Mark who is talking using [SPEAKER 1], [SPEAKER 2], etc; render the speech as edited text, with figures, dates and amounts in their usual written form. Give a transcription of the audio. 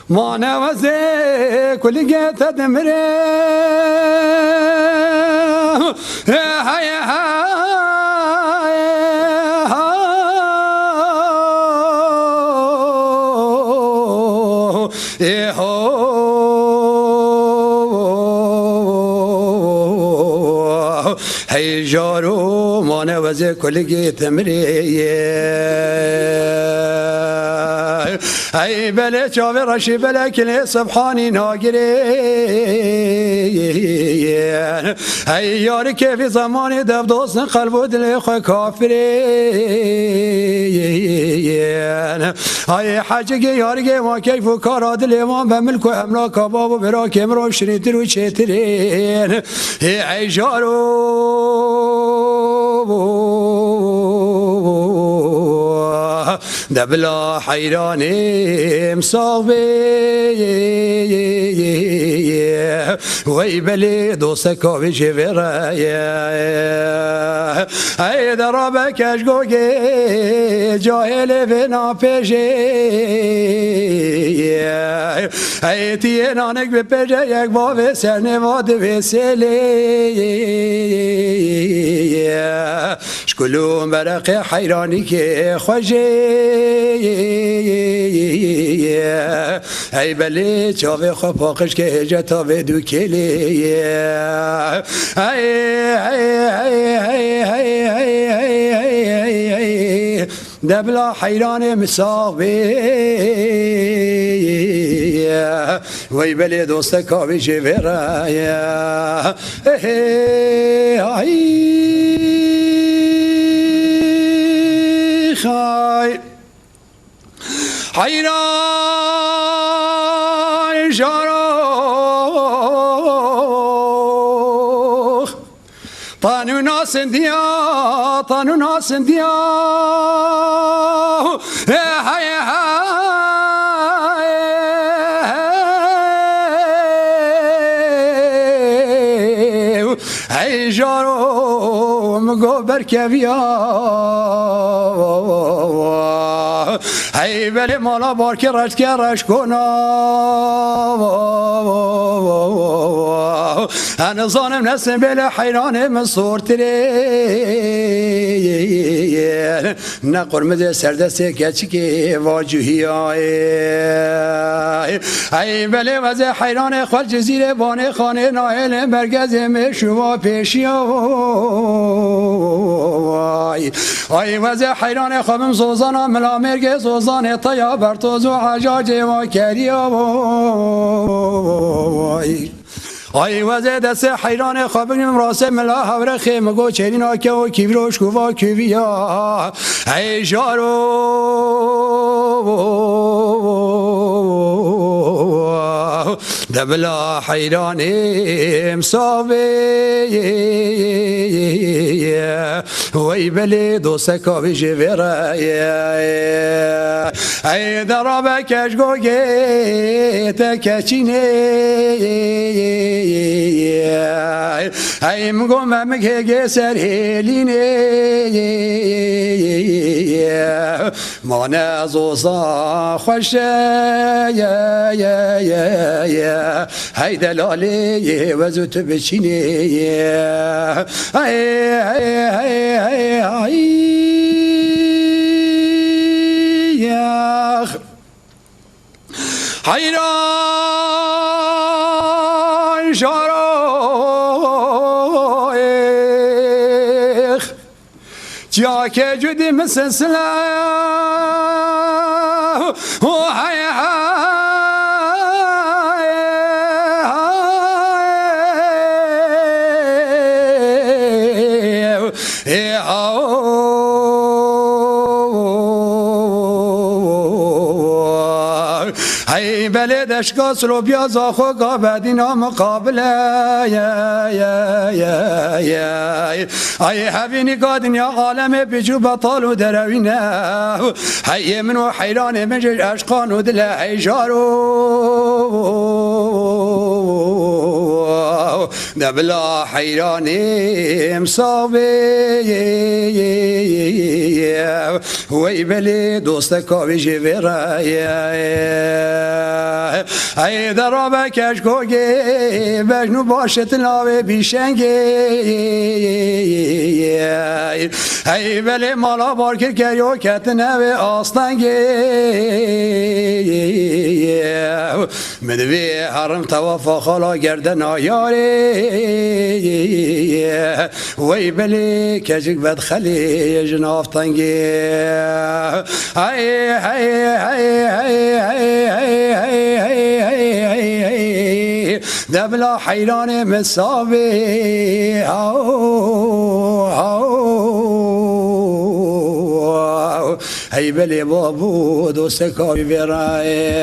[SPEAKER 1] ما نوزي كل جيت دمري هاي هاي جارو ما نوزي كل جيت دمري هاي بلا شافي رشي بلا كل سبحاني ناقرين هاي ياري كيف زماني دب دوست قلب و دل خو كافرين هاي حاجة ياري ما كيف كارا دل ما بملك و املاك بابو برا كمرو شريتر و چترين هاي جارو دبلا حيراني مصابي وي بلي دوستك ويجي برايا اي دربك اشقوقي جاهل بنا بيجي اي تينانك ببيجي يك بابي سرني واد بسلي شكلهم برقي حيراني كي خوجي ای بلی چاوه خو پاکش که هجتا به دو کلی ای دبلا حیران مساوی وی بلی دوست کاوی جویره خای حیران جاروخ طانو ناس اندیا هی جارو مگو برکویا هی بلی مالا بارکی رش کنا انا ظانم نسم بلی حیران من صورتری نقرمز سردست کچی که واجهی هی بلی وز حیران خال جزیره بانه خانه نایل مرگز شما پیشی ای وز حیران خوابم سوزانا ملا مرگ سوزان طیا برتوز و حجاج و کریا ای وز دست حیران خوابم راست ملا هور خیم گو چرینا که و کیبروش گوا کیویا ای جارو دبلا حیرانی مصابی وی بلی دوست کاوی جویره ای درابه کشگوگی تکچینه ای مگم مگه سر هلینه مانه زوزا خوشه هی دلالی وزوت بچینه حیران شاروخ جا که جدی مسلسله ای بلدش کسرو بیاز آخو قابدینا مقابله ای هبینی قادن یا عالم بجو بطال و دروینه ای منو حیران مجر اشقان و دل ای جارو دبلا حيراني مصابي وي بلي دوستك ويجي برايا اي درابه کشکوگی بجنو باشت ناوی بیشنگی ای بلی مالا بارکر کریو کت نوی آستنگی مدوی حرم توافا خالا گردن آیاری وی بلی کجک بدخلی جنافتنگی ای دبلا حیران مساوی ای بلی بابو دوست کاری برای